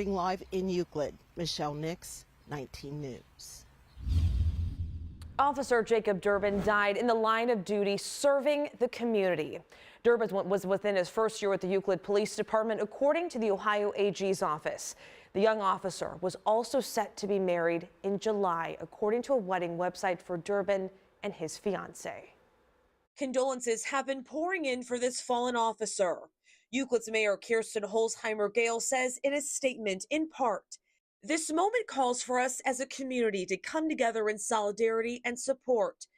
Live in Euclid, Michelle Nix, 19 News. Officer Jacob Durbin died in the line of duty serving the community. Durbin was within his first year with the Euclid Police Department, according to the Ohio AG's office. The young officer was also set to be married in July, according to a wedding website for Durbin and his fiancée. Condolences have been pouring in for this fallen officer. Euclid's Mayor Kirsten Holzheimer-Gale says in a statement, in part, "This moment calls for us as a community to come together in solidarity and support,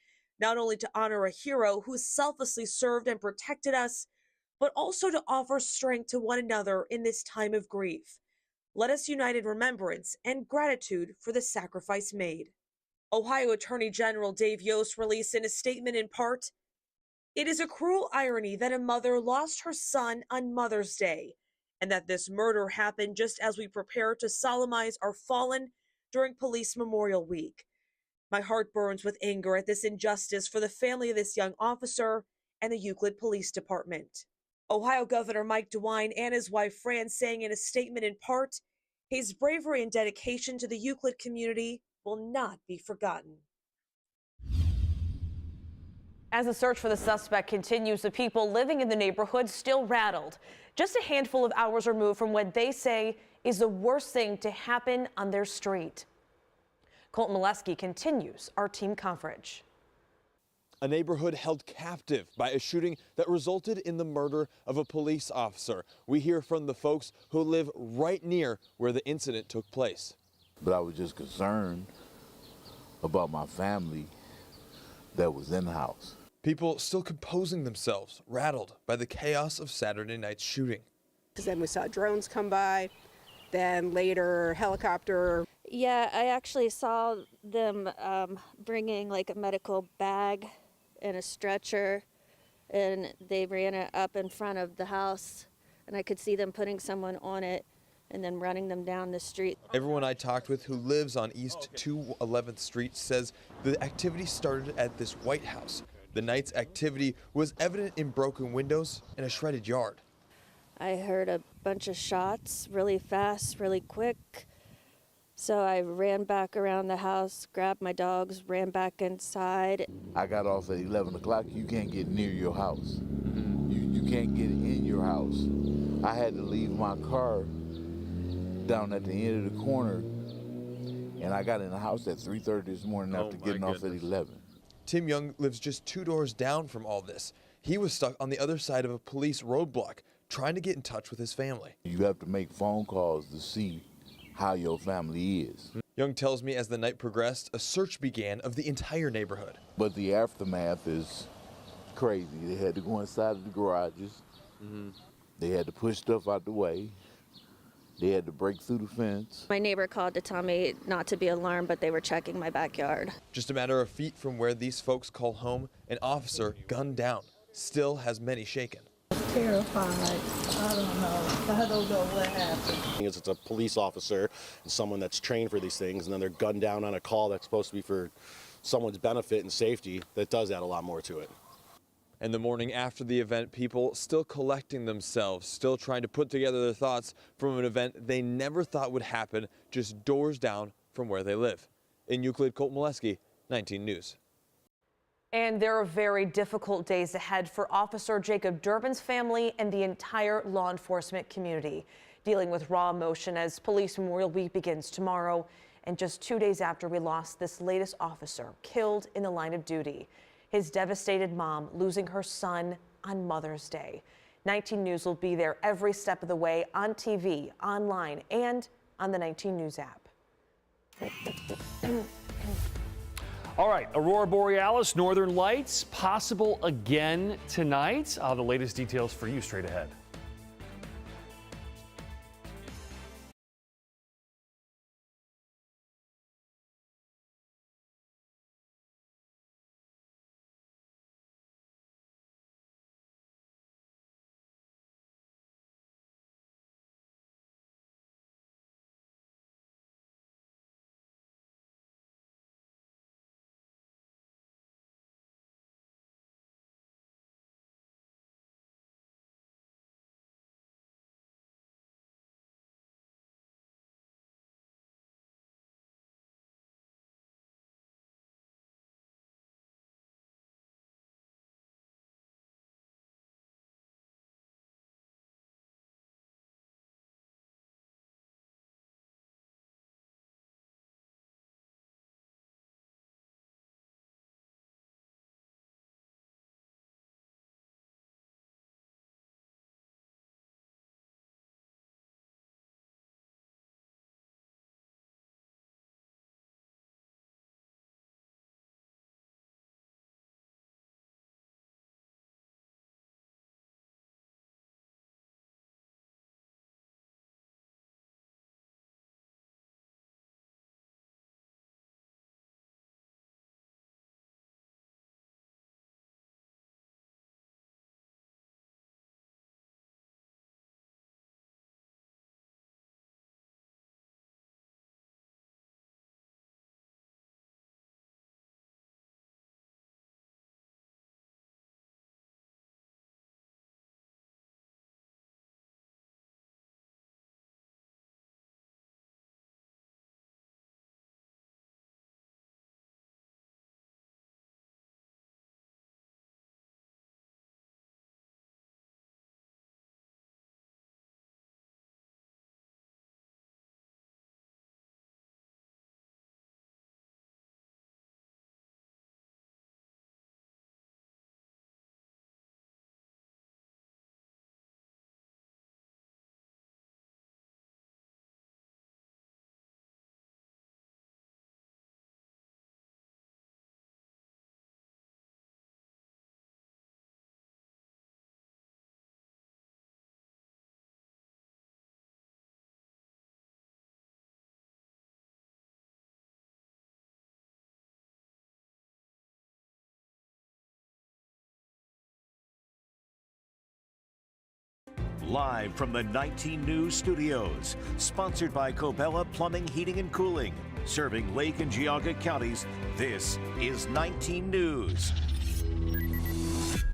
not only to honor a hero who selflessly served and protected us, but also to offer strength to one another in this time of grief. Let us unite in remembrance and gratitude for the sacrifice made." Ohio Attorney General Dave Yost released in a statement in part, "It is a cruel irony that a mother lost her son on Mother's Day, and that this murder happened just as we prepare to solemnize our fallen during Police Memorial Week. My heart burns with anger at this injustice for the family of this young officer and the Euclid Police Department." Ohio Governor Mike DeWine and his wife Fran saying in a statement in part, "His bravery and dedication to the Euclid community will not be forgotten." As the search for the suspect continues, the people living in the neighborhood still rattled. Just a handful of hours removed from what they say is the worst thing to happen on their street. Colton Molesky continues our team coverage. A neighborhood held captive by a shooting that resulted in the murder of a police officer. We hear from the folks who live right near where the incident took place. But I was just concerned about my family that was in the house. People still composing themselves, rattled by the chaos of Saturday night's shooting. Then we saw drones come by, then later helicopter. Yeah, I actually saw them bringing like a medical bag and a stretcher, and they ran it up in front of the house, and I could see them putting someone on it and then running them down the street. Everyone I talked with who lives on East 211th Street says the activity started at this White House. The night's activity was evident in broken windows and a shredded yard. I heard a bunch of shots really fast, really quick. So I ran back around the house, grabbed my dogs, ran back inside. I got off at 11 o'clock. You can't get near your house. You can't get in your house. I had to leave my car down at the end of the corner, and I got in the house at 3:30 this morning after getting off at 11. Tim Young lives just 2 doors down from all this. He was stuck on the other side of a police roadblock, trying to get in touch with his family. You have to make phone calls to see how your family is. Young tells me as the night progressed, a search began of the entire neighborhood. But the aftermath is crazy. They had to go inside of the garages. They had to push stuff out the way. They had to break through the fence. My neighbor called to tell me not to be alarmed, but they were checking my backyard. Just a matter of feet from where these folks call home, an officer gunned down still has many shaken. Terrified. I don't know what happened. It's a police officer and someone that's trained for these things, and then they're gunned down on a call that's supposed to be for someone's benefit and safety. That does add a lot more to it. And the morning after the event, people still collecting themselves, still trying to put together their thoughts from an event they never thought would happen just doors down from where they live. In Euclid, Colton Molesky, 19 News. And there are very difficult days ahead for Officer Jacob Durbin's family and the entire law enforcement community, dealing with raw emotion as Police Memorial Week begins tomorrow, and just 2 days after we lost this latest officer killed in the line of duty. His devastated mom losing her son on Mother's Day. 19 News will be there every step of the way on TV, online, and on the 19 News app. All right, Aurora Borealis, Northern Lights, possible again tonight. The latest details for you straight ahead. Live from the 19 News studios, sponsored by Cobella Plumbing, Heating, and Cooling. Serving Lake and Geauga counties, this is 19 News.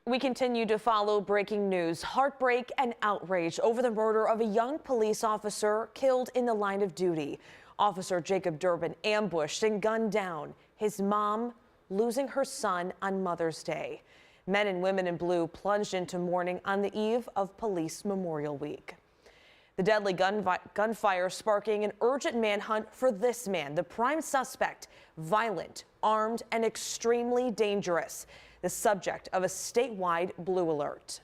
We continue to follow breaking news, heartbreak and outrage over the murder of a young police officer killed in the line of duty. Officer Jacob Durbin ambushed and gunned down his mom, losing her son on Mother's Day. Men and women in blue plunged into mourning on the eve of Police Memorial Week. The deadly gunfire sparking an urgent manhunt for this man, the prime suspect, violent, armed, and extremely dangerous, the subject of a statewide blue alert.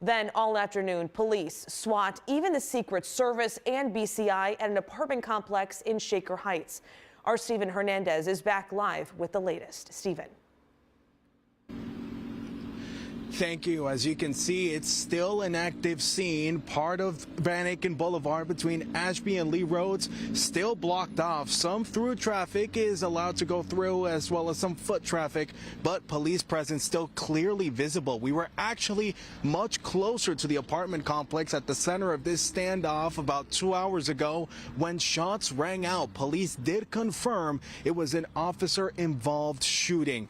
Then all afternoon, police, SWAT, even the Secret Service and BCI at an apartment complex in Shaker Heights. Our Stephen Hernandez is back live with the latest. Stephen. Thank you. As you can see, it's still an active scene. Part of Van Aken Boulevard between Ashby and Lee Roads still blocked off. Some through traffic is allowed to go through, as well as some foot traffic, but police presence still clearly visible. We were actually much closer to the apartment complex at the center of this standoff about 2 hours ago when shots rang out. Police did confirm it was an officer-involved shooting.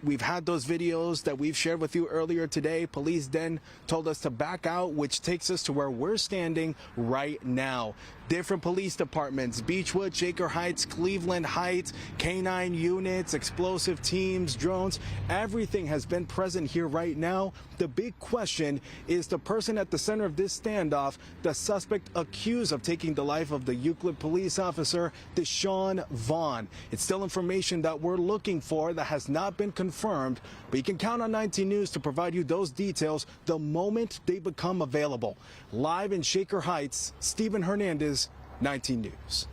We've had those videos that we've shared with you earlier today. Police then told us to back out, which takes us to where we're standing right now. Different police departments, Beechwood, Shaker Heights, Cleveland Heights, K-9 units, explosive teams, drones, everything has been present here right now. The big question is the person at the center of this standoff, the suspect accused of taking the life of the Euclid police officer, Deshaun Vaughn. It's still information that we're looking for that has not been confirmed, but you can count on 19 News to provide you those details the moment they become available. Live in Shaker Heights, Stephen Hernandez, 19 News.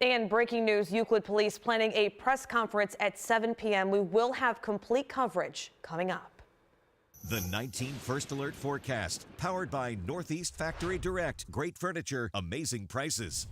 And breaking news, Euclid Police planning a press conference at 7 p.m. We will have complete coverage coming up. The 19 First Alert Forecast, powered by Northeast Factory Direct. Great furniture, amazing prices.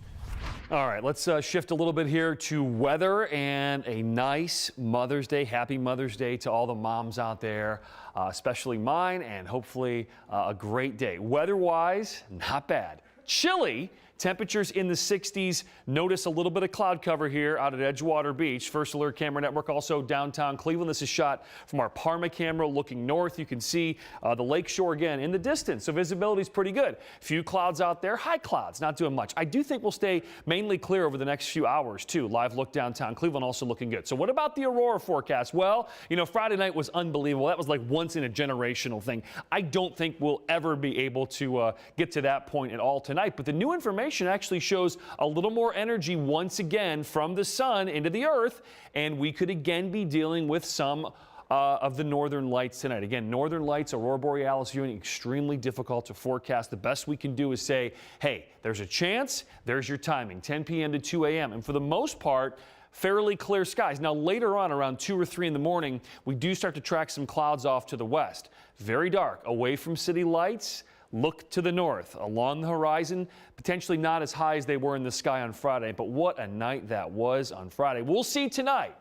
All right, let's shift a little bit here to weather and a nice Mother's Day. Happy Mother's Day to all the moms out there, especially mine, and hopefully a great day. Weather-wise, not bad. Chilly. Temperatures in the 60s. Notice a little bit of cloud cover here out at Edgewater Beach. First Alert Camera Network, also downtown Cleveland. This is shot from our Parma camera looking north. You can see the lake shore again in the distance, so visibility is pretty good. Few clouds out there, high clouds, not doing much. I do think we'll stay mainly clear over the next few hours too. Live look downtown Cleveland also looking good. So what about the aurora forecast? Well, you know, Friday night was unbelievable. That was like once in a generational thing. I don't think we'll ever be able to get to that point at all tonight, but the new information actually shows a little more energy once again from the sun into the earth, and we could again be dealing with some of the northern lights tonight. Again, northern lights, aurora borealis viewing, extremely difficult to forecast. The best we can do is say, hey, there's a chance, there's your timing, 10 p.m. to 2 a.m. And for the most part, fairly clear skies. Now later on, around 2 or 3 in the morning, we do start to track some clouds off to the west. Very dark, away from city lights. Look to the north, along the horizon, potentially not as high as they were in the sky on Friday, but what a night that was on Friday. We'll see tonight.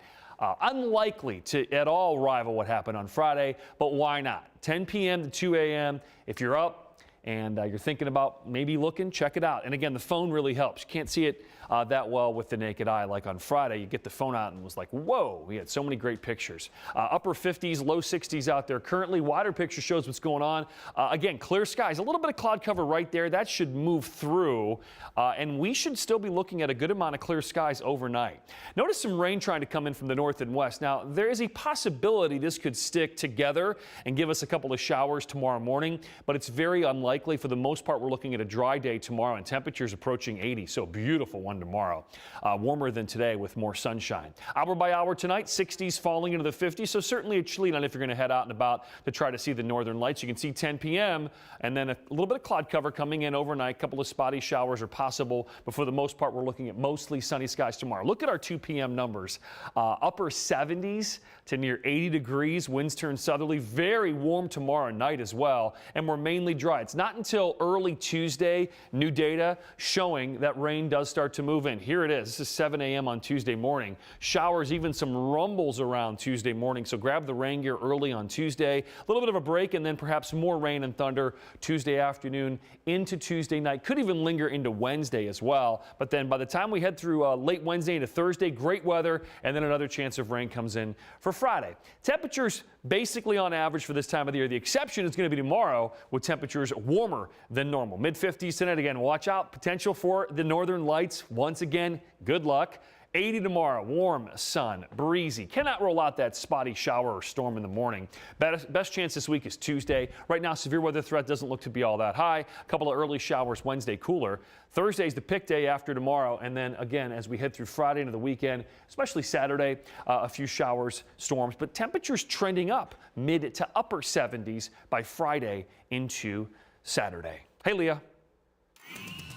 Unlikely to at all rival what happened on Friday, but why not? 10 p.m. to 2 a.m. If you're up and you're thinking about maybe looking, check it out. And again, the phone really helps. You can't see it that well with the naked eye. Like on Friday, you get the phone out and it was like, whoa, we had so many great pictures. Upper 50s, low 60s out there. Currently, wider picture shows what's going on. Again, clear skies, a little bit of cloud cover right there. That should move through, and we should still be looking at a good amount of clear skies overnight. Notice some rain trying to come in from the north and west. Now, there is a possibility this could stick together and give us a couple of showers tomorrow morning, but it's very unlikely. For the most part, we're looking at a dry day tomorrow and temperatures approaching 80, so beautiful one tomorrow. Warmer than today with more sunshine. Hour by hour tonight, 60s falling into the 50s, so certainly a chilly night if you're going to head out and about to try to see the northern lights. You can see 10 p.m. and then a little bit of cloud cover coming in overnight. A couple of spotty showers are possible, but for the most part, we're looking at mostly sunny skies tomorrow. Look at our 2 p.m. numbers. Upper 70s to near 80 degrees. Winds turn southerly. Very warm tomorrow night as well, and we're mainly dry. It's not not until early Tuesday, new data showing that rain does start to move in. Here it is. This is 7 a.m. on Tuesday morning. Showers, even some rumbles around Tuesday morning. So grab the rain gear early on Tuesday. A little bit of a break and then perhaps more rain and thunder Tuesday afternoon into Tuesday night. Could even linger into Wednesday as well. But then by the time we head through late Wednesday into Thursday, great weather, and then another chance of rain comes in for Friday. Temperatures basically on average for this time of the year. The exception is going to be tomorrow with temperatures warmer than normal. Mid-50s tonight. Again, watch out. Potential for the northern lights. Once again, good luck. 80 tomorrow, warm, sun, breezy. Cannot rule out that spotty shower or storm in the morning. Best chance this week is Tuesday. Right now, severe weather threat doesn't look to be all that high. A couple of early showers Wednesday, cooler. Thursday's the pick day after tomorrow. And then again, as we head through Friday into the weekend, especially Saturday, a few showers, storms. But temperatures trending up mid to upper 70s by Friday into Saturday. Hey, Leah.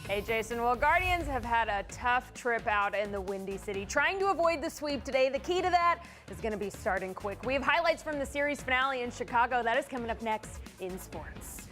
Hey, Jason. Well, Guardians have had a tough trip out in the Windy City. Trying to avoid the sweep today. The key to that is going to be starting quick. We have highlights from the series finale in Chicago. That is coming up next in sports.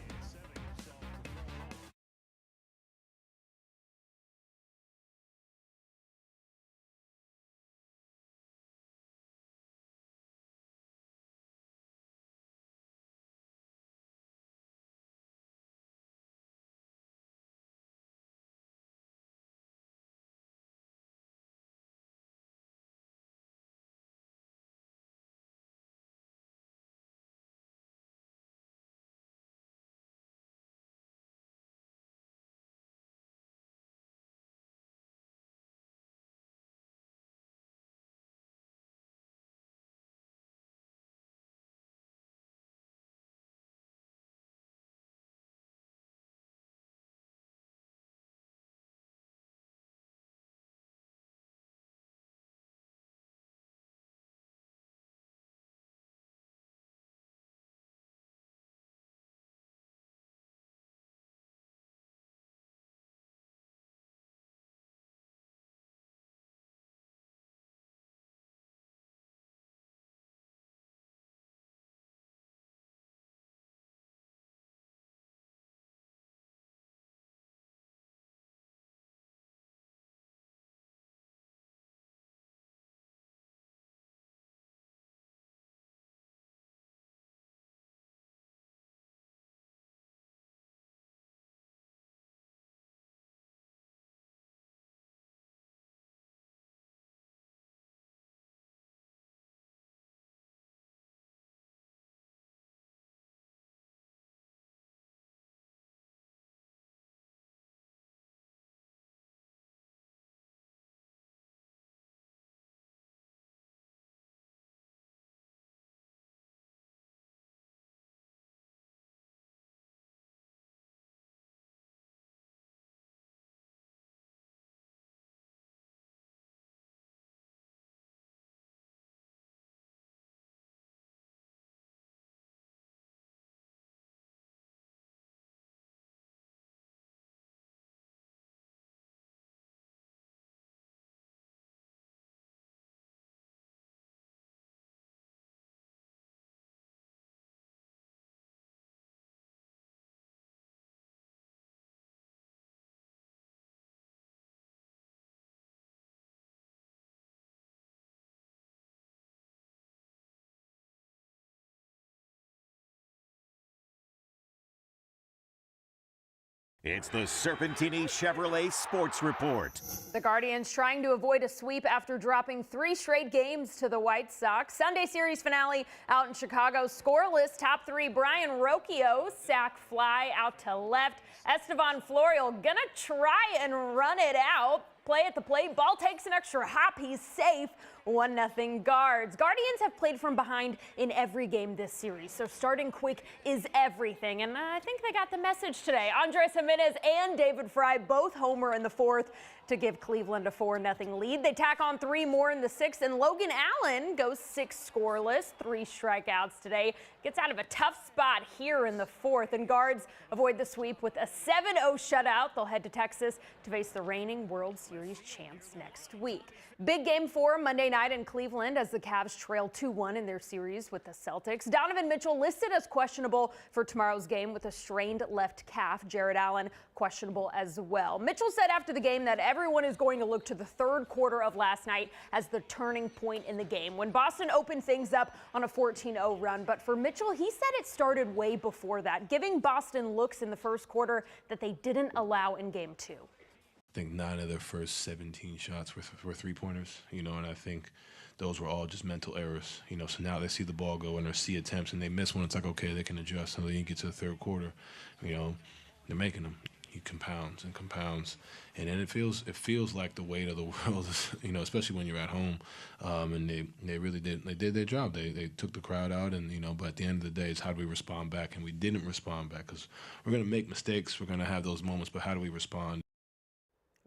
It's the Serpentini Chevrolet Sports Report. The Guardians trying to avoid a sweep after dropping 3 straight games to the White Sox. Sunday series finale out in Chicago. Scoreless, top 3, Brian Rocchio, sac fly out to left. Estevan Florial gonna try and run it out. Play at the plate. Ball takes an extra hop. He's safe. 1-0 Guards. Guardians have played from behind in every game this series, so starting quick is everything. And I think they got the message today. Andres Jimenez and David Fry both homer in the 4th to give Cleveland a 4-0 lead. They tack on 3 more in the 6th, and Logan Allen goes 6 scoreless, 3 strikeouts today. gets out of a tough spot here in the fourth, and Guards avoid the sweep with a 7-0 shutout. They'll head to Texas to face the reigning World Series champs next week. Big game 4 Monday night in Cleveland as the Cavs trail 2-1 in their series with the Celtics. Donovan Mitchell listed as questionable for tomorrow's game with a strained left calf. Jared Allen questionable as well. Mitchell said after the game that everyone is going to look to the third quarter of last night as the turning point in the game when Boston opened things up on a 14-0 run. But for Mitchell, he said it started way before that, giving Boston looks in the first quarter that they didn't allow in game 2. I think 9 of their first 17 shots were three-pointers, and I think those were all just mental errors, so now they see the ball go and they see attempts and they miss one. It's like, okay, they can adjust. And then you get to the third quarter, they're making them. He compounds and compounds, and then it feels like the weight of the world is, especially when you're at home, and they really did their job. They took the crowd out, and but at the end of the day, it's how do we respond back? And we didn't respond back because we're going to make mistakes. We're going to have those moments, but how do we respond?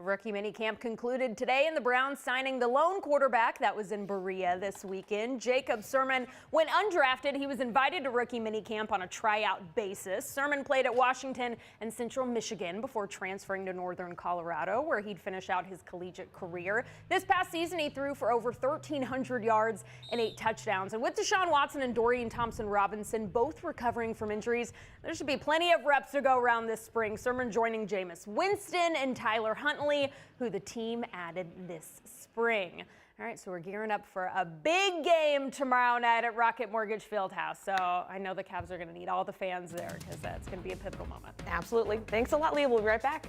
Rookie minicamp concluded today, and the Browns signing the lone quarterback that was in Berea this weekend. Jacob Sirmon went undrafted. He was invited to rookie minicamp on a tryout basis. Sirmon played at Washington and Central Michigan before transferring to Northern Colorado, where he'd finish out his collegiate career. This past season, he threw for over 1,300 yards and 8 touchdowns. And with Deshaun Watson and Dorian Thompson-Robinson both recovering from injuries, there should be plenty of reps to go around this spring. Sirmon joining Jameis Winston and Tyler Huntley, who the team added this spring. All right, so we're gearing up for a big game tomorrow night at Rocket Mortgage Fieldhouse. So I know the Cavs are going to need all the fans there because that's going to be a pivotal moment. Absolutely. Thanks a lot, Leah. We'll be right back.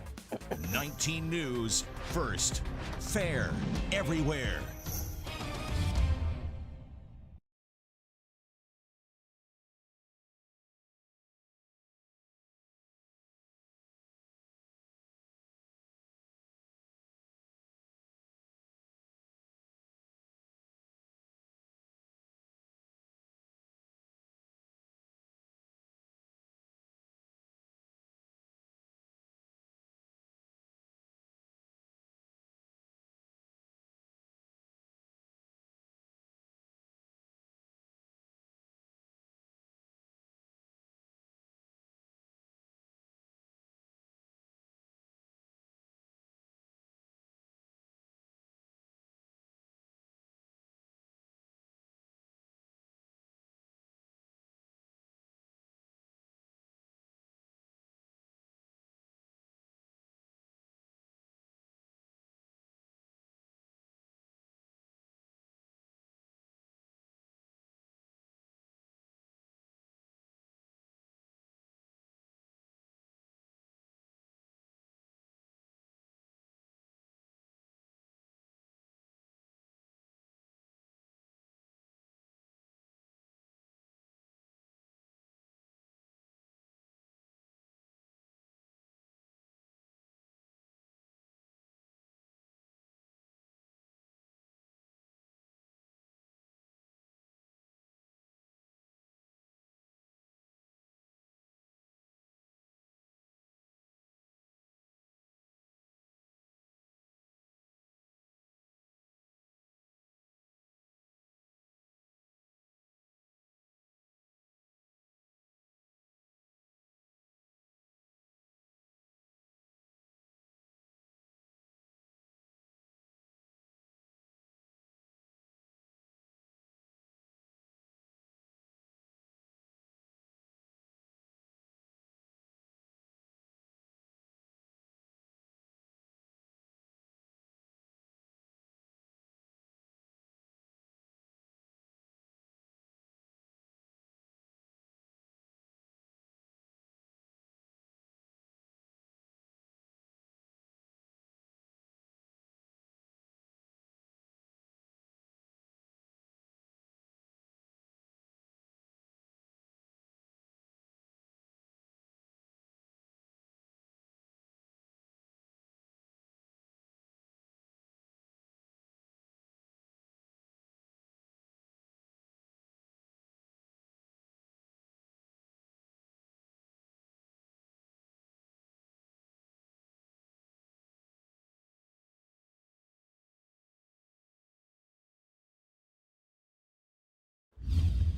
19 News, first, fair, everywhere.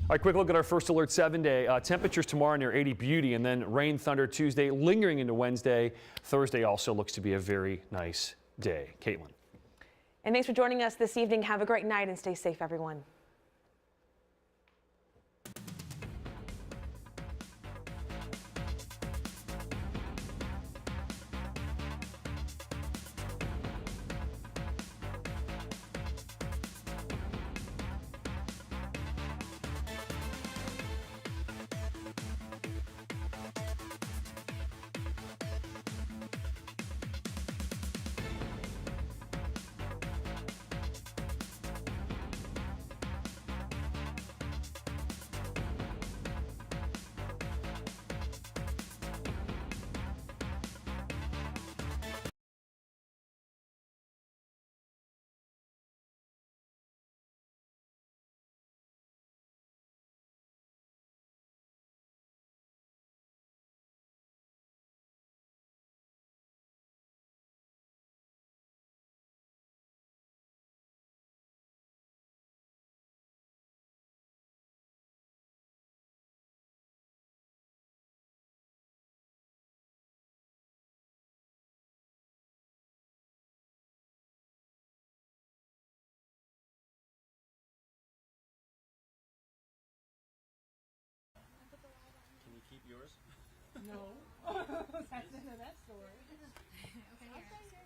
All right, quick look at our first alert 7-day. Temperatures tomorrow near 80 beauty, and then rain, thunder Tuesday, lingering into Wednesday. Thursday also looks to be a very nice day. Caitlin. And thanks for joining us this evening. Have a great night and stay safe, everyone. Keep yours? No. That's the end of that story. Okay,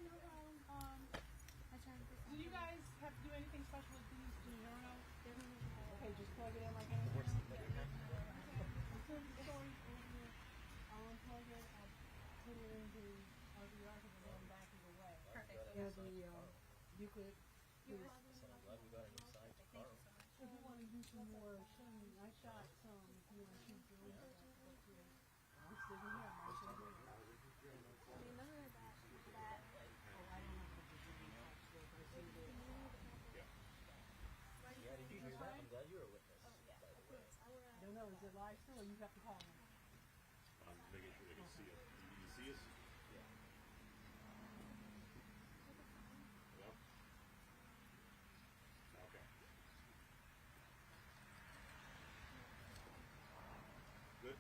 no problem. Do you guys have to do anything special with these to your own? Okay, just plug it in like anything else. Until the story over here, I'll unplug it, I'll put it into RVR because we're going back either way. Perfect. Yeah, the Euclid. I'm glad we got a new sign to Carl. If you want to do some more shooting, I shot some. If you want to shoot through it, I'm sitting here. I might show you. I'm glad you were with us. I don't know, is it live still or you have to call me? I'm making sure they can see us. Can you see us? Yeah. Yep. Okay. Good.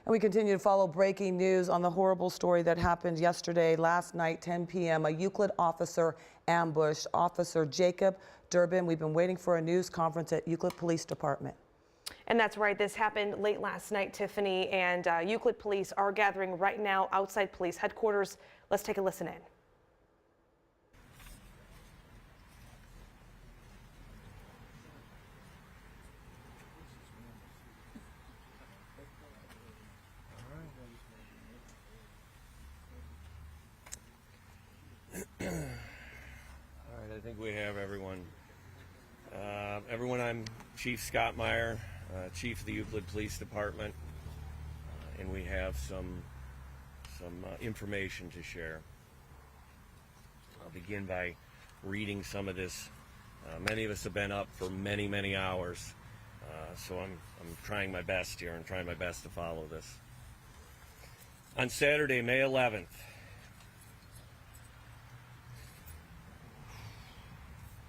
And we continue to follow breaking news on the horrible story that happened yesterday, last night, 10 p.m. A Euclid officer ambushed Officer Jacob Durbin. We've been waiting for a news conference at Euclid Police Department. And that's right. This happened late last night, Tiffany, and Euclid police are gathering right now outside police headquarters. Let's take a listen in. Chief Scott Meyer, Chief of the Euclid Police Department, and we have some information to share. I'll begin by reading some of this. Many of us have been up for many, many hours, so I'm trying my best here and trying my best to follow this. On Saturday, May 11th,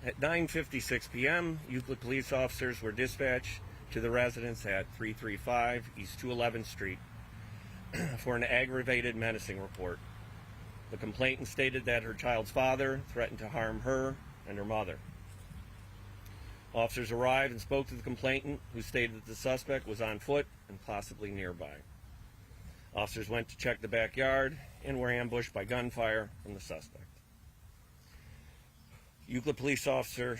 at 9:56 p.m., Euclid police officers were dispatched to the residence at 335 East 211th Street for an aggravated menacing report. The complainant stated that her child's father threatened to harm her and her mother. Officers arrived and spoke to the complainant, who stated that the suspect was on foot and possibly nearby. Officers went to check the backyard and were ambushed by gunfire from the suspect. Euclid police officer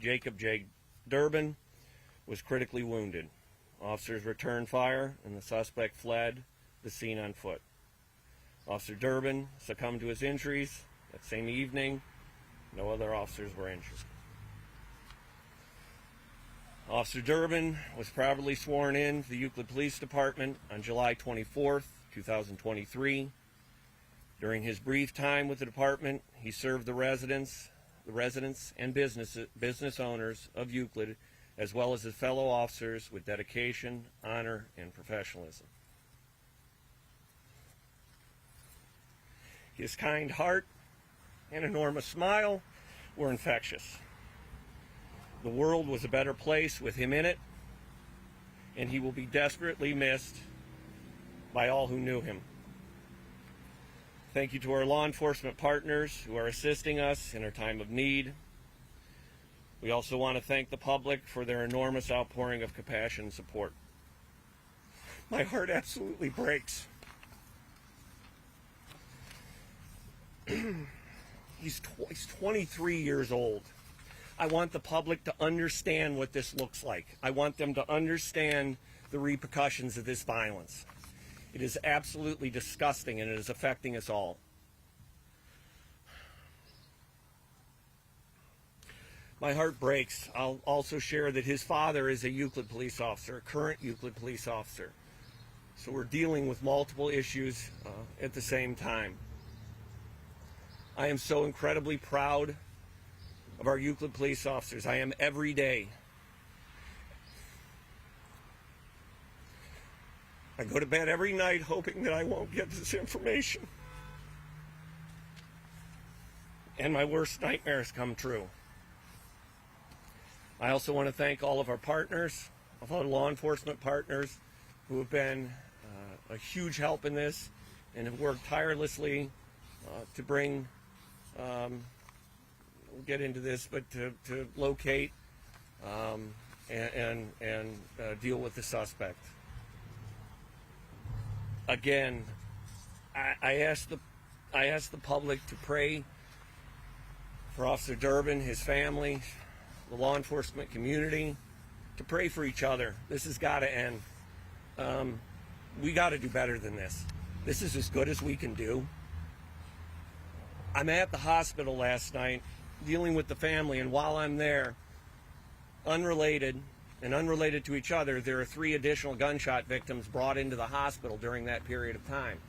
Jacob J. Durbin was critically wounded. Officers returned fire and the suspect fled the scene on foot. Officer Durbin succumbed to his injuries that same evening. No other officers were injured. Officer Durbin was properly sworn in to the Euclid Police Department on July 24th, 2023. During his brief time with the department, he served the residents and business owners of Euclid, as well as his fellow officers, with dedication, honor, and professionalism. His kind heart and enormous smile were infectious. The world was a better place with him in it, and he will be desperately missed by all who knew him. Thank you to our law enforcement partners who are assisting us in our time of need. We also want to thank the public for their enormous outpouring of compassion and support. My heart absolutely breaks. He's 23 years old. I want the public to understand what this looks like. I want them to understand the repercussions of this violence. It is absolutely disgusting, and it is affecting us all. My heart breaks. I'll also share that his father is a Euclid police officer, a current Euclid police officer. So we're dealing with multiple issues at the same time. I am so incredibly proud of our Euclid police officers. I am every day. I go to bed every night hoping that I won't get this information. And my worst nightmares come true. I also want to thank all of our partners, all our law enforcement partners, who have been a huge help in this and have worked tirelessly to bring, we'll get into this, but to locate and deal with the suspect. Again, I ask the public to pray for Officer Durbin, his family, the law enforcement community, to pray for each other. This has got to end. We got to do better than this. This is as good as we can do. I'm at the hospital last night dealing with the family, and while I'm there, unrelated to each other, there are 3 additional gunshot victims brought into the hospital during that period of time.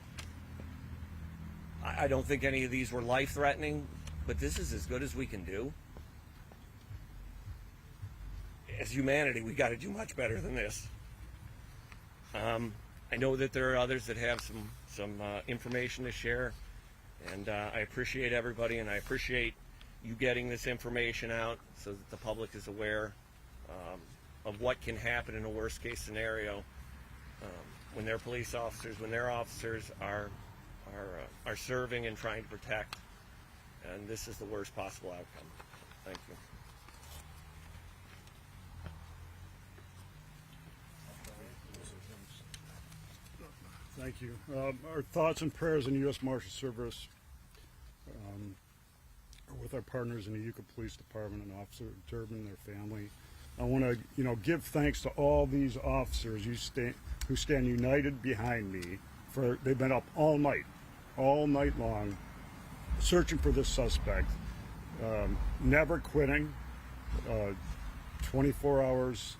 I don't think any of these were life-threatening, but this is as good as we can do. As humanity, we got to do much better than this. I know that there are others that have some information to share, and I appreciate everybody, and I appreciate you getting this information out so that the public is aware of what can happen in a worst-case scenario when their police officers, when their officers are serving and trying to protect, and this is the worst possible outcome. Thank you. Thank you. Our thoughts and prayers in the U.S. Marshal Service are with our partners in the Euclid Police Department and Officer Durbin and their family. I want to, give thanks to all these officers who stand united behind me. They've been up all night long, searching for this suspect, never quitting, 24 hours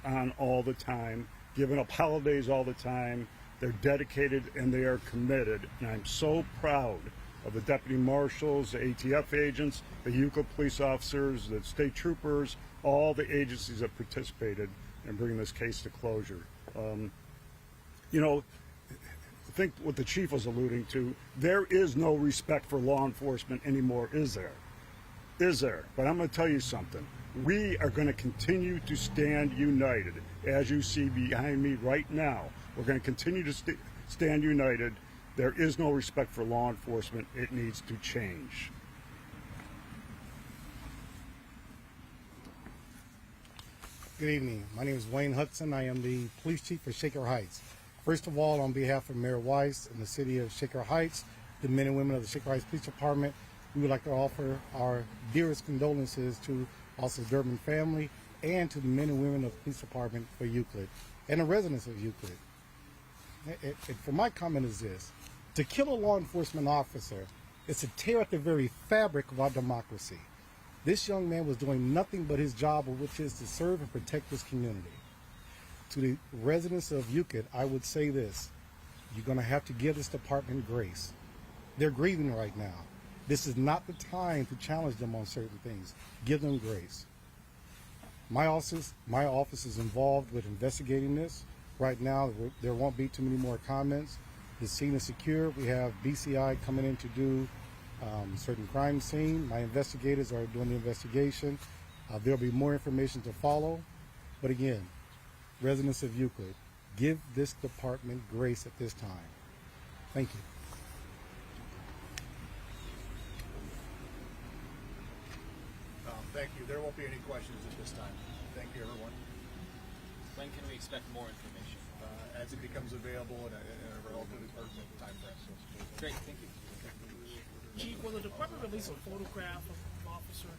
on all the time, giving up holidays all the time. They're dedicated and they are committed. And I'm so proud of the deputy marshals, the ATF agents, the Euclid police officers, the state troopers, all the agencies that participated in bringing this case to closure. You know, I think what the chief was alluding to, there is no respect for law enforcement anymore, is there? Is there? But I'm going to tell you something. We are going to continue to stand united, as you see behind me right now. We're going to continue to stand united. There is no respect for law enforcement. It needs to change. Good evening. My name is Wayne Hudson. I am the police chief for Shaker Heights. First of all, on behalf of Mayor Weiss and the city of Shaker Heights, the men and women of the Shaker Heights Police Department, we would like to offer our dearest condolences to Officer Durbin family and to the men and women of the police department for Euclid and the residents of Euclid. And for my comment is this: to kill a law enforcement officer is to tear at the very fabric of our democracy. This young man was doing nothing but his job, which is to serve and protect his community. To the residents of Euclid, I would say this: you're going to have to give this department grace. They're grieving right now. This is not the time to challenge them on certain things. Give them grace. My office is involved with investigating this. Right now, there won't be too many more comments. The scene is secure. We have BCI coming in to do certain crime scene. My investigators are doing the investigation. There'll be more information to follow. But again, residents of Euclid, give this department grace at this time. Thank you. Thank you. There won't be any questions at this time. Thank you, everyone. When can we expect more information? As it becomes available in a relatively urgent time frame. Great, thank you. Chief, will the department release a photograph of the officer?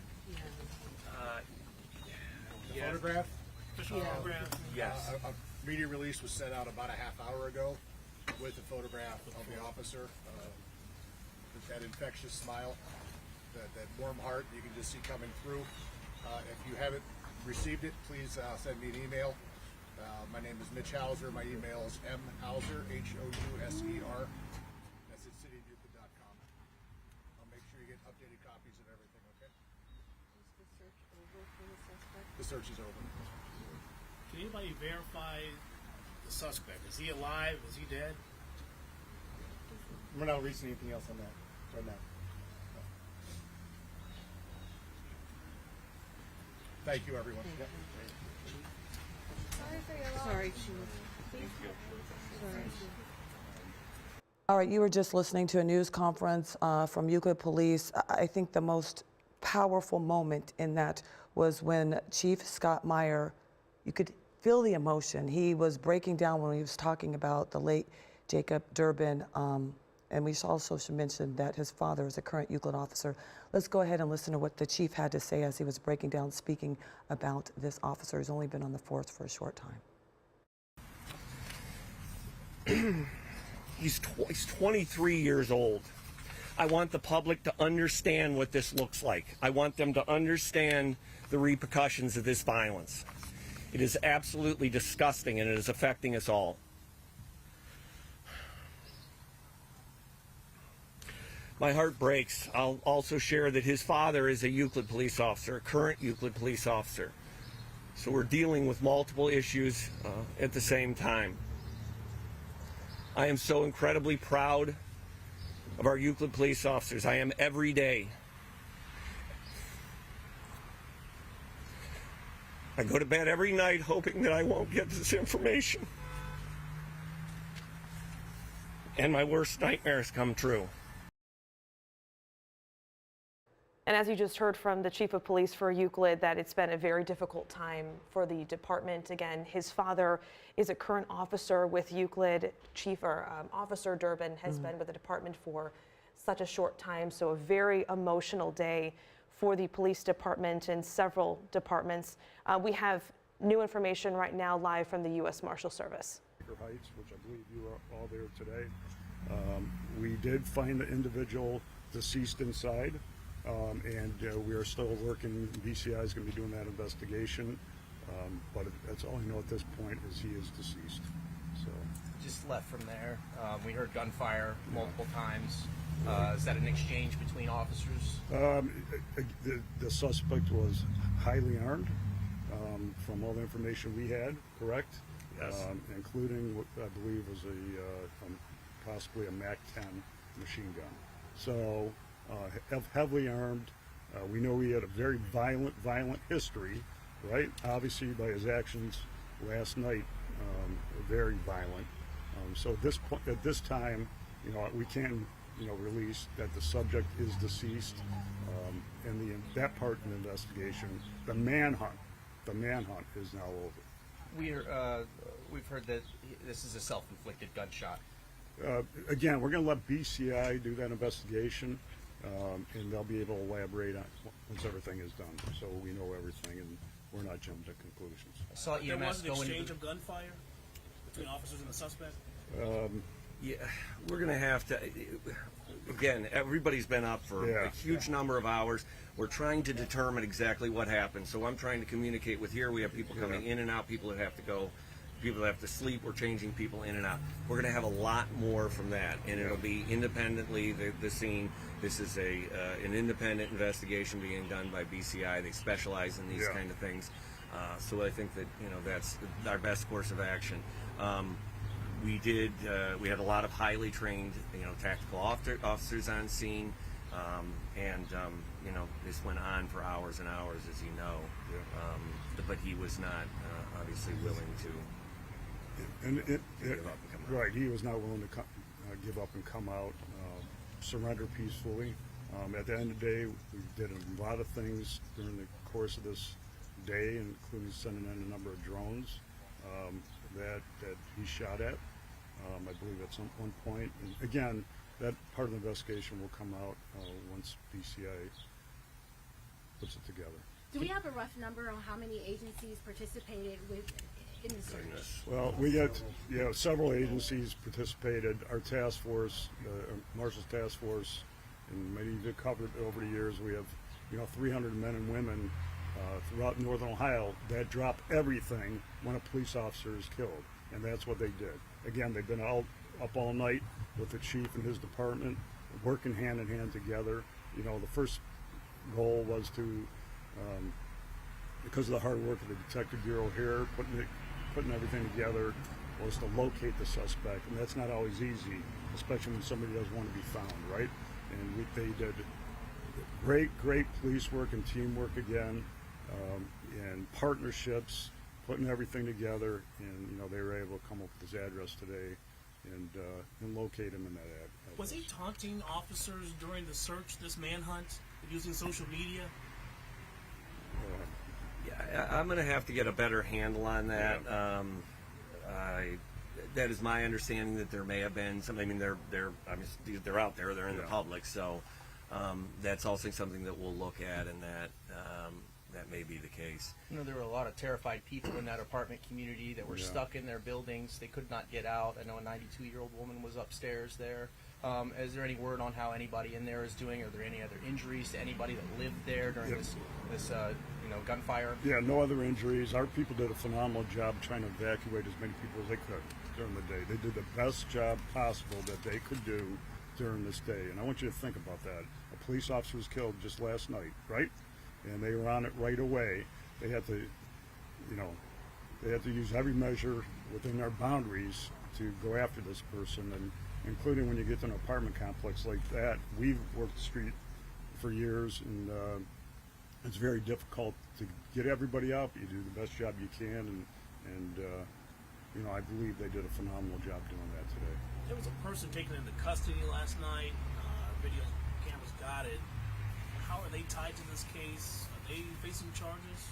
The photograph? Official photograph? Yes. A media release was sent out about a half hour ago with a photograph of the officer. With that infectious smile, that warm heart you can just see coming through. If you haven't received it, please send me an email. My name is Mitch Hauser. My email is mhauser, Houser. That's at cityofeuclid.com. I'll make sure you get updated copies of everything, okay? Is the search over for the suspect? The search is over. Can anybody verify the suspect? Is he alive? Is he dead? We're not releasing anything else on that right now. Thank you, everyone. Yep. Sorry, Chief. Sorry. All right, you were just listening to a news conference from Euclid Police. I think the most powerful moment in that was when Chief Scott Meyer, you could feel the emotion. He was breaking down when he was talking about the late Jacob Durbin, and we also should mention that his father is a current Euclid officer. Let's go ahead and listen to what the chief had to say as he was breaking down, speaking about this officer who's only been on the force for a short time. He's 23 years old. I want the public to understand what this looks like. I want them to understand the repercussions of this violence. It is absolutely disgusting, and it is affecting us all. My heart breaks. I'll also share that his father is a Euclid police officer, a current Euclid police officer. So we're dealing with multiple issues at the same time. I am so incredibly proud of our Euclid police officers. I am every day. I go to bed every night hoping that I won't get this information. And my worst nightmares come true. And as you just heard from the chief of police for Euclid, that it's been a very difficult time for the department. Again, his father is a current officer with Euclid. Officer Durbin has been with the department for such a short time. So a very emotional day for the police department and several departments. We have new information right now live from the U.S. Marshal Service. Shaker Heights, which I believe you are all there today. We did find the individual deceased inside. and we are still working. BCI is going to be doing that investigation, but that's all I know at this point is he is deceased. So just left from there. We heard gunfire multiple times. Is that an exchange between officers? The suspect was highly armed, from all the information we had, correct? Yes. Including what I believe was possibly a MAC-10 machine gun. So heavily armed. We know he had a very violent history, right? Obviously by his actions last night, very violent. So at this time, we can release that the subject is deceased, and that part of the investigation, the manhunt is now over. We've heard that this is a self-inflicted gunshot. Again, we're going to let BCI do that investigation, and they'll be able to elaborate on once everything is done. So we know everything, and we're not jumping to conclusions. I saw EMS there was an go exchange of gunfire between officers and the suspect? Yeah, we're going to have to, again, everybody's been up for a huge number of hours. We're trying to determine exactly what happened. So I'm trying to communicate with here. We have people coming in and out, people that have to go, people that have to sleep. We're changing people in and out. We're going to have a lot more from that, and it'll be independently the scene. This is an independent investigation being done by BCI. They specialize in these kind of things. So I think that that's our best course of action. We had a lot of highly trained, tactical officers on scene, and this went on for hours and hours, as you know. But he was not obviously willing to give up and come out. Right, he was not willing to give up and come out, surrender peacefully. At the end of the day, we did a lot of things during the course of this day, including sending in a number of drones that he shot at, I believe at one point. And again, that part of the investigation will come out once BCI puts it together. Do we have a rough number on how many agencies participated in the search? Well, we got several agencies participated. Our task force, Marshall's task force, and many of you covered over the years. We have 300 men and women throughout northern Ohio that drop everything when a police officer is killed, and that's what they did. Again, they've been up all night with the chief and his department, working hand in hand together. The first goal was to, because of the hard work of the Detective Bureau here, putting everything together, was to locate the suspect, and that's not always easy, especially when somebody doesn't want to be found, right? And they did great police work and teamwork again, and partnerships, putting everything together, and they were able to come up with his address today and locate him in that address. Was he taunting officers during the search, this manhunt, using social media? I'm going to have to get a better handle on that. That is my understanding that there may have been some. I mean, they're out there. They're in the public, so that's also something that we'll look at, and that may be the case. There were a lot of terrified people in that apartment community that were stuck in their buildings. They could not get out. I know a 92-year-old woman was upstairs there. Is there any word on how anybody in there is doing? Are there any other injuries to anybody that lived there during this gunfire? Yeah, no other injuries. Our people did a phenomenal job trying to evacuate as many people as they could during the day. They did the best job possible that they could do during this day. And I want you to think about that. A police officer was killed just last night, right? And they were on it right away. They had to, use every measure within their boundaries to go after this person, and including when you get to an apartment complex like that. We've worked the street for years, and it's very difficult to get everybody out. You do the best job you can, and I believe they did a phenomenal job doing that today. There was a person taken into custody last night. Video cameras got it. How are they tied to this case? Are they facing charges?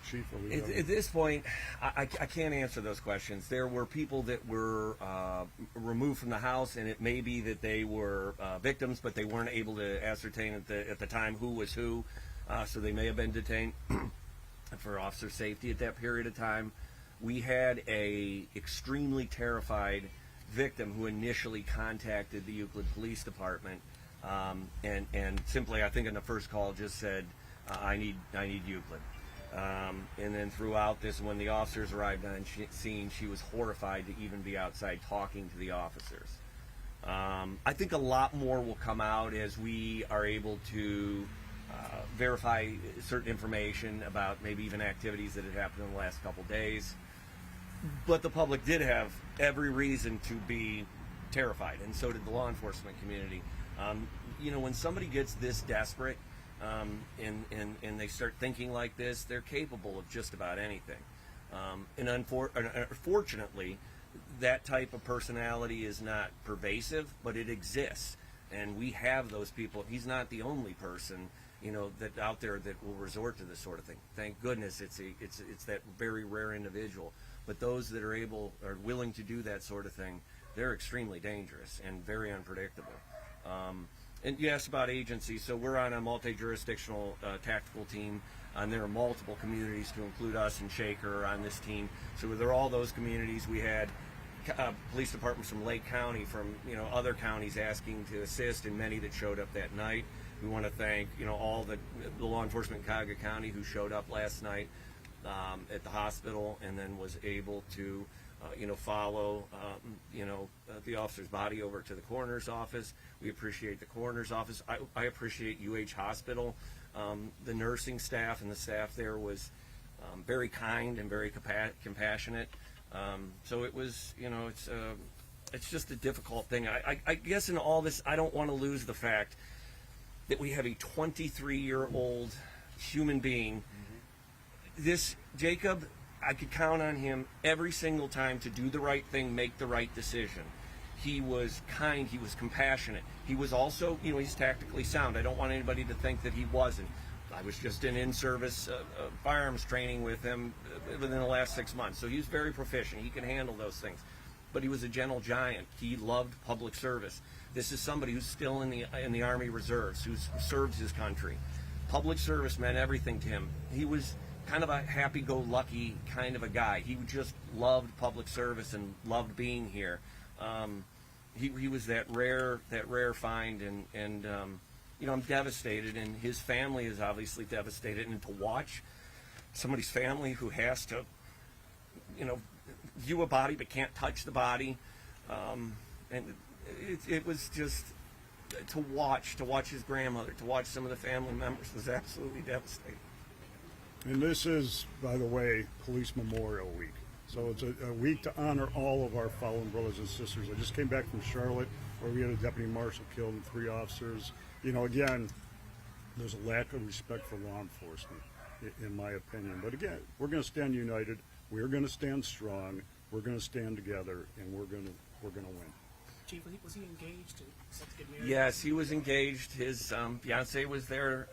Chief, at this point, I can't answer those questions. There were people that were removed from the house, and it may be that they were victims, but they weren't able to ascertain at the time who was who, so they may have been detained for officer safety at that period of time. We had a extremely terrified victim who initially contacted the Euclid Police Department And simply, I think in the first call just said, I need Euclid. And then throughout this, when the officers arrived on scene, she was horrified to even be outside talking to the officers. I think a lot more will come out as we are able to verify certain information about maybe even activities that had happened in the last couple days. But the public did have every reason to be terrified, and so did the law enforcement community. You know, when somebody gets this desperate and they start thinking like this, they're capable of just about anything. And unfortunately, that type of personality is not pervasive, but it exists. And we have those people. He's not the only person, you know, that out there that will resort to this sort of thing. Thank goodness it's that very rare individual. But those that are willing to do that sort of thing, they're extremely dangerous and very unpredictable. And you asked about agencies, so we're on a multi-jurisdictional tactical team, and there are multiple communities to include us and Shaker on this team. So there are all those communities. We had police departments from Lake County, from other counties asking to assist, and many that showed up that night. We want to thank all the law enforcement in Cuyahoga County who showed up last night at the hospital and then was able to follow the officer's body over to the coroner's office. We appreciate the coroner's office. I appreciate UH Hospital. The nursing staff and the staff there was very kind and very compassionate. So it was, it's just a difficult thing. I guess in all this, I don't want to lose the fact that we have a 23-year-old human being. This Jacob, I could count on him every single time to do the right thing, make the right decision. He was kind, he was compassionate. He was also, he's tactically sound. I don't want anybody to think that he wasn't. I was just in-service firearms training with him within the last 6 months. So he's very proficient. He can handle those things. But he was a gentle giant. He loved public service. This is somebody who's still in the Army Reserves, who's served his country. Public service meant everything to him. He was kind of a happy-go-lucky kind of a guy. He just loved public service and loved being here. He was that rare find, and I'm devastated, and his family is obviously devastated. And to watch somebody's family who has to, view a body but can't touch the body, and it was just to watch his grandmother, to watch some of the family members was absolutely devastating. And this is, by the way, Police Memorial Week. So it's a week to honor all of our fallen brothers and sisters. I just came back from Charlotte, where we had a deputy marshal killed and 3 officers. Again, there's a lack of respect for law enforcement, in my opinion. But again, we're going to stand united. We're going to stand strong. We're going to stand together, and we're going to win. Chief, was he engaged? Set to get married? Yes, he was engaged. His fiance was there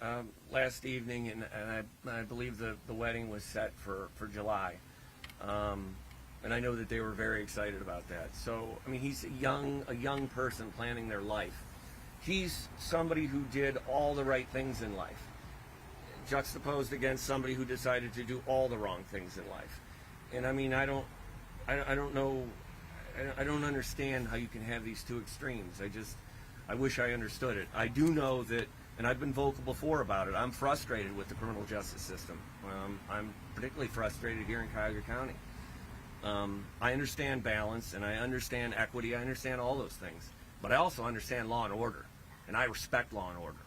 last evening, and I believe the wedding was set for July. And I know that they were very excited about that. So, I mean, he's a young person planning their life. He's somebody who did all the right things in life, juxtaposed against somebody who decided to do all the wrong things in life. And I mean, I don't know. I don't understand how you can have these two extremes. I wish I understood it. I do know that, and I've been vocal before about it, I'm frustrated with the criminal justice system. I'm particularly frustrated here in Cuyahoga County. I understand balance, and I understand equity, I understand all those things. But I also understand law and order, and I respect law and order,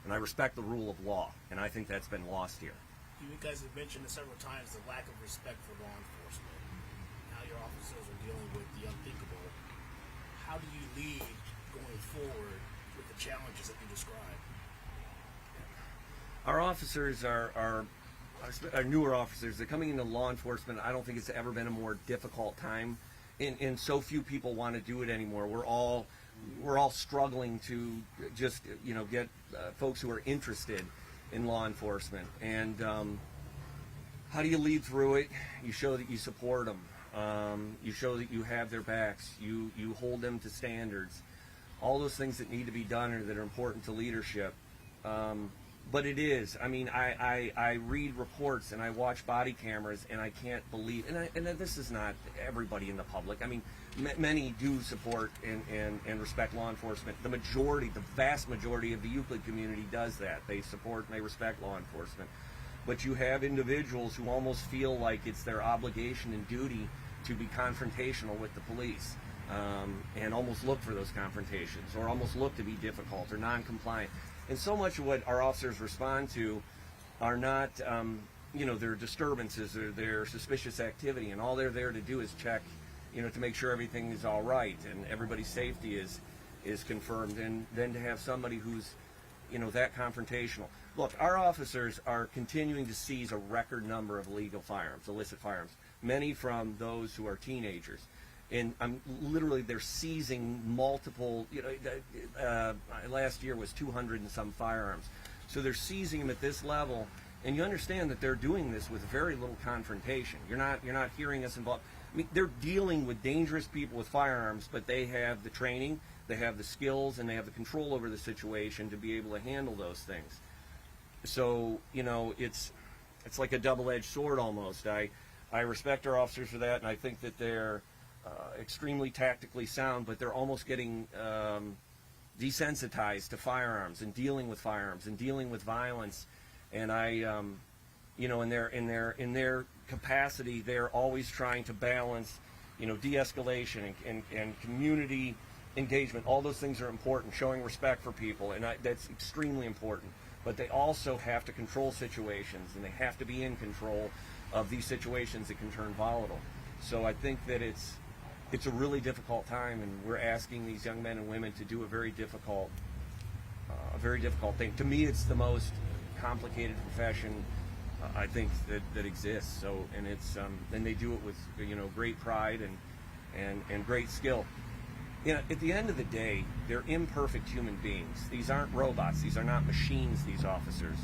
and I respect the rule of law, and I think that's been lost here. You guys have mentioned it several times, the lack of respect for law enforcement, how your officers are dealing with the unthinkable. How do you lead going forward with the challenges that you described? Our officers are newer officers. They're coming into law enforcement. I don't think it's ever been a more difficult time, and so few people want to do it anymore. We're all struggling to just get folks who are interested in law enforcement. And how do you lead through it? You show that you support them. You show that you have their backs. You hold them to standards. All those things that need to be done or that are important to leadership. But it is. I mean, I read reports and I watch body cameras and I can't believe, and this is not everybody in the public. I mean, many do support and respect law enforcement. The vast majority of the Euclid community does that. They support and they respect law enforcement. But you have individuals who almost feel like it's their obligation and duty to be confrontational with the police, and almost look for those confrontations, or almost look to be difficult or non-compliant. And so much of what our officers respond to are not, their disturbances or their suspicious activity, and all they're there to do is check, to make sure everything is all right and everybody's safety is confirmed, and then to have somebody who's, that confrontational. Look, our officers are continuing to seize a record number of illegal firearms, illicit firearms, many from those who are teenagers. And literally, they're seizing multiple, last year was 200 and some firearms. So they're seizing them at this level, and you understand that they're doing this with very little confrontation. You're not hearing us involved. I mean, they're dealing with dangerous people with firearms, but they have the training, they have the skills, and they have the control over the situation to be able to handle those things. So, it's like a double-edged sword almost. I respect our officers for that, and I think that they're extremely tactically sound, but they're almost getting desensitized to firearms and dealing with firearms and dealing with violence. And in their capacity, they're always trying to balance, de-escalation and community engagement. All those things are important. Showing respect for people, and that's extremely important. But they also have to control situations, and they have to be in control of these situations that can turn volatile. So I think that it's a really difficult time, and we're asking these young men and women to do a very difficult thing. To me, it's the most complicated profession I think that exists. So, and it's and they do it with great pride and great skill. At the end of the day, they're imperfect human beings. These aren't robots. These are not machines. These officers.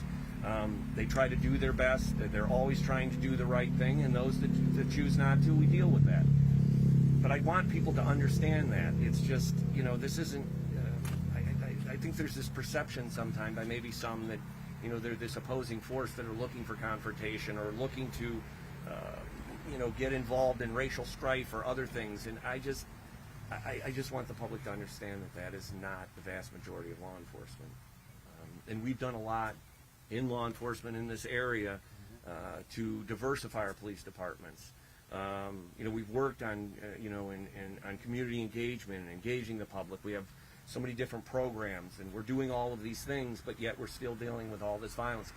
They try to do their best. They're always trying to do the right thing, and those that choose not to, we deal with that. But I want people to understand that. It's just, this isn't, I think there's this perception sometimes by maybe some that, they're this opposing force that are looking for confrontation or looking to, get involved in racial strife or other things. And I just want the public to understand that is not the vast majority of law enforcement. And we've done a lot in law enforcement in this area to diversify our police departments. We've worked on, on community engagement and engaging the public. We have so many different programs, and we're doing all of these things, but yet we're still dealing with all this violence.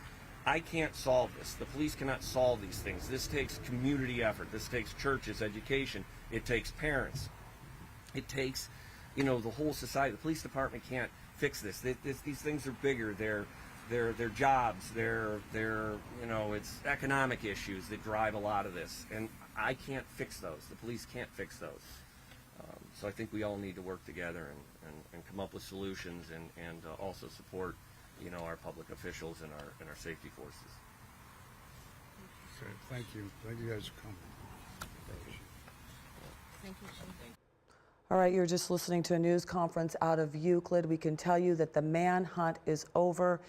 I can't solve this. The police cannot solve these things. This takes community effort. This takes churches, education. It takes parents. It takes, the whole society. The police department can't fix this. These things are bigger. They're jobs. It's economic issues that drive a lot of this, and I can't fix those. The police can't fix those. So I think we all need to work together and come up with solutions and also support, our public officials and our safety forces. Okay, thank you. Thank you guys for coming. Thank you, Chief. All right, you're just listening to a news conference out of Euclid. We can tell you that the manhunt is over.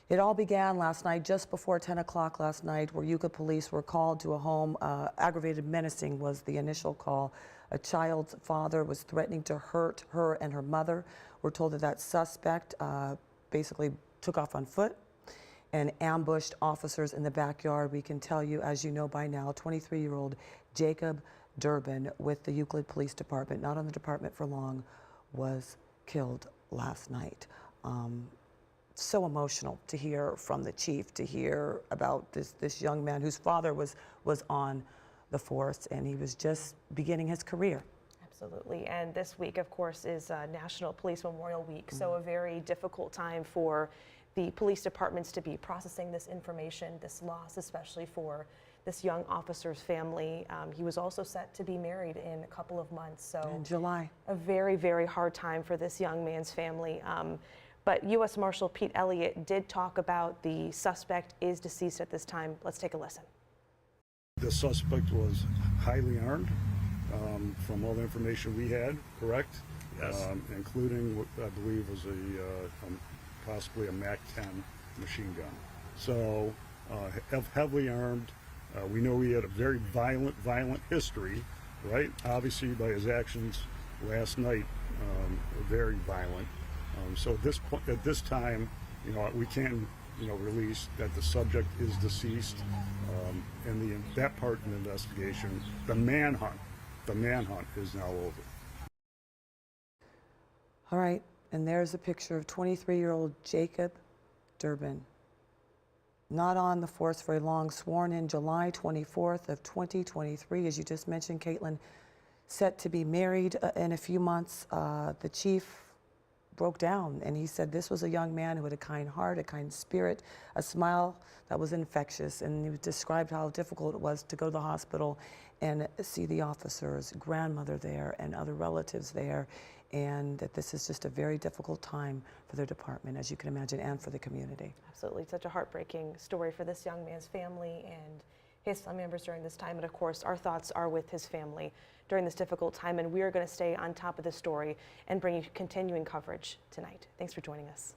It all began last night, just before 10 o'clock last night, where Euclid police were called to a home. Aggravated menacing was the initial call. A child's father was threatening to hurt her and her mother. We're told that suspect basically took off on foot and ambushed officers in the backyard. We can tell you, as you know by now, 23-year-old Jacob Durbin with the Euclid Police Department, not on the department for long, was killed last night. So emotional to hear from the chief, to hear about this young man whose father was on the force, and he was just beginning his career. Absolutely. And this week, of course, is National Police Memorial Week, so a very difficult time for the police departments to be processing this information, this loss, especially for this young officer's family. He was also set to be married in a couple of months, so in July. A very, very hard time for this young man's family. But U.S. Marshal Pete Elliott did talk about the suspect is deceased at this time. Let's take a listen. The suspect was highly armed, from all the information we had, correct? Yes. Including what I believe was possibly a MAC-10 machine gun. So heavily armed. We know he had a very violent history, right? Obviously by his actions last night, very violent. So at this time, we can, release that the subject is deceased, and that part of the investigation, the manhunt is now over. All right, and there's a picture of 23-year-old Jacob Durbin. Not on the force very long, sworn in July 24th of 2023, as you just mentioned, Caitlin, set to be married in a few months. The chief broke down and he said this was a young man who had a kind heart, a kind spirit, a smile that was infectious, and he described how difficult it was to go to the hospital and see the officer's grandmother there and other relatives there, and that this is just a very difficult time for their department, as you can imagine, and for the community. Absolutely, such a heartbreaking story for this young man's family and his family members during this time. And of course, our thoughts are with his family during this difficult time, and we are going to stay on top of this story and bring you continuing coverage tonight. Thanks for joining us.